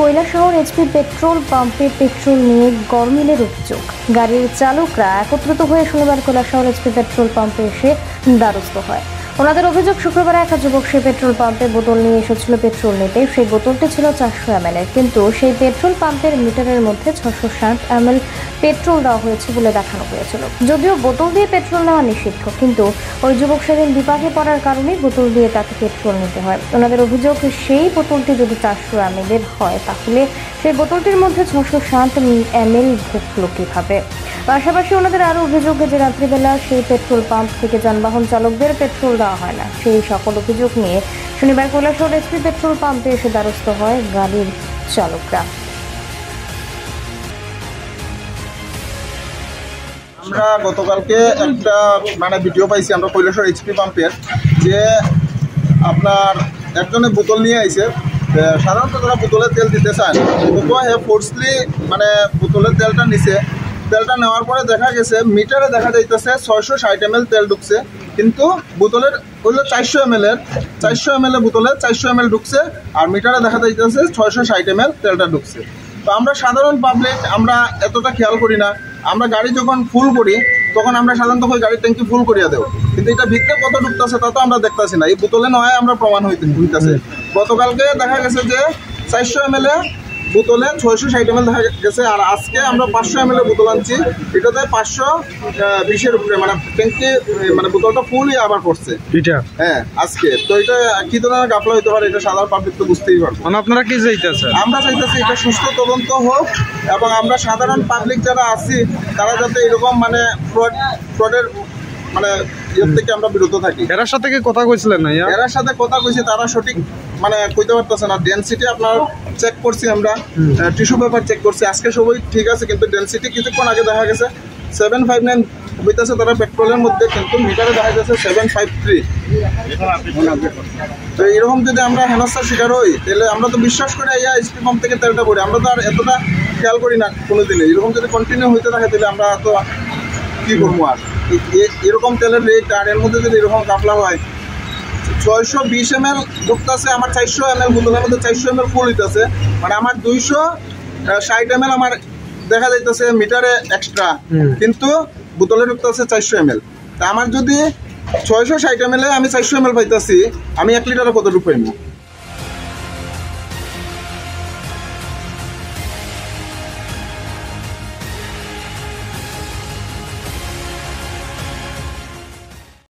Kailashahar HP petrol পাম্পে petrol নিয়ে গরমিলের অভিযোগ। গাড়ির চালকরা একত্রিত হয়ে শনিবার কৈলাসহর এইচপি পেট্রোল পাম্পে এসে দ্বারস্থ হয়। ওনাদের অভিযোগ, শুক্রবার এক যুবক সেই পেট্রোল পাম্পে বোতল নিয়ে এসেছিল পেট্রোল নিতে। সেই বোতলটি ছিল 400 ml এর, কিন্তু সেই পেট্রোল পাম্পের মিটারের মধ্যে 660 ml পেট্রোল দেওয়া হয়েছে বলে দেখানো হয়েছিল। যদিও বোতল দিয়ে পেট্রোল নেওয়া নিষিদ্ধ, কিন্তু ওই যুবক সেদিন বিপাকে পড়ার কারণে বোতল দিয়ে তাকে পেট্রোল নিতে হয়। ওনাদের অভিযোগ, সেই বোতলটি যদি 400 ml এর হয় তাহলে সেই বোতলটির মধ্যে 660 ml ঢুকলো কিভাবে। পাশাপাশি ওনাদের আরো অভিযোগ যে রাত্রিবেলা সেই পেট্রোল পাম্প থেকে যানবাহন চালকদের পেট্রোল দেওয়া হয় না। সেই সকল অভিযোগ নিয়ে শনিবার কৈলাসহর এইচপি পেট্রোল পাম্পে এসে দ্বারস্থ হয় গাড়ির চালকরা। আমরা গতকালকে একটা ভিডিও পাইছি আমরা কৈলাসহর এইচপি পাম্পের, যে আপনার একজনে বোতল নিয়ে আইছে। সাধারণত তারা বোতলের তেল দিতে চায় না, ফোর্সলি বোতলের তেলটা নিছে। তেলটা নেওয়ার পরে দেখা গেছে মিটারে দেখা যাইতেছে 660 ml তেল ঢুকছে, কিন্তু বোতলের হইলো 400 ml এর বোতলে 400 ml ঢুকছে, আর মিটারে দেখা যাইতেছে 660 ml তেলটা ঢুকছে। তো আমরা সাধারণ পাবলিক আমরা এতটা খেয়াল করি না। আমরা গাড়ি যখন ফুল করি তখন আমরা সাধারণত গাড়ির ট্যাঙ্কি ফুল করিয়া দেব, কিন্তু এটা ভিতরে কত ঢুকতেছে তা তো আমরা দেখতেছি না। এই বোতলে নয় আমরা প্রমাণ হইতেছে। গতকালকে দেখা গেছে যে 400 ml বোতলে 660 ml দেখা গেছে, আর আজকে আমরা 500 ml বোতল আনছি। এটাতে 520 উপরে ট্যাঙ্কি বোতলটা ফুলই আবার পড়ছে হ্যাঁ আজকে। তো এটা কি ধরনের গাফলা হইতে পারে এটা সাধারণ পাবলিক তো বুঝতেই পারবো। আপনারা কি চাইতেছেন? আমরা চাইতেছি এটা সুস্থ তদন্ত হোক, এবং আমরা সাধারণ পাবলিক যারা আছি তারা যাতে এরকম ফ্রডের ইয়ের থেকে আমরা বিরত থাকি। এরার সাথে কি কথা কইছিলেন না? এরার সাথে কথা কইছি, তারা সঠিক কইতে পারতেছে না। ডেনসিটি আপনার চেক করছি, আমরা টিস্যু পেপার চেক করছি, আজকে সবই ঠিক আছে, কিন্তু ডেনসিটি কিছুক্ষণ আগে দেখা গেছে 759 হইতেছে তারা পেট্রোলের মধ্যে, কিন্তু মিটারে দেখা গেছে 753। তো এরকম যদি আমরা হেনস্থার শিকার হই তাহলে আমরা তো বিশ্বাস করে এইচপি পাম্প থেকে তেলটা করি, আমরা তো আর এতটা খেয়াল করি না কোনোদিনে। এরকম যদি কন্টিনিউ হইতে থাকে তাহলে আমরা তো কি করবো। আর এরকম তেলের রেট, আর এর মধ্যে যদি এরকম কাফলা হয়, 620 ml ঢুকতেছে, আমার 400 ml বোতলের মধ্যে 400 ml ফুল হইতেছে, আমার 260 ml আমার দেখা যাইতেছে মিটারে এক্সট্রা, কিন্তু বোতলে ঢুকতেছে 400 ml। তা আমার যদি 660 ml আমি 400 ml পাইতেছি, আমি 1 লিটারে কত ঢুক পাইবো?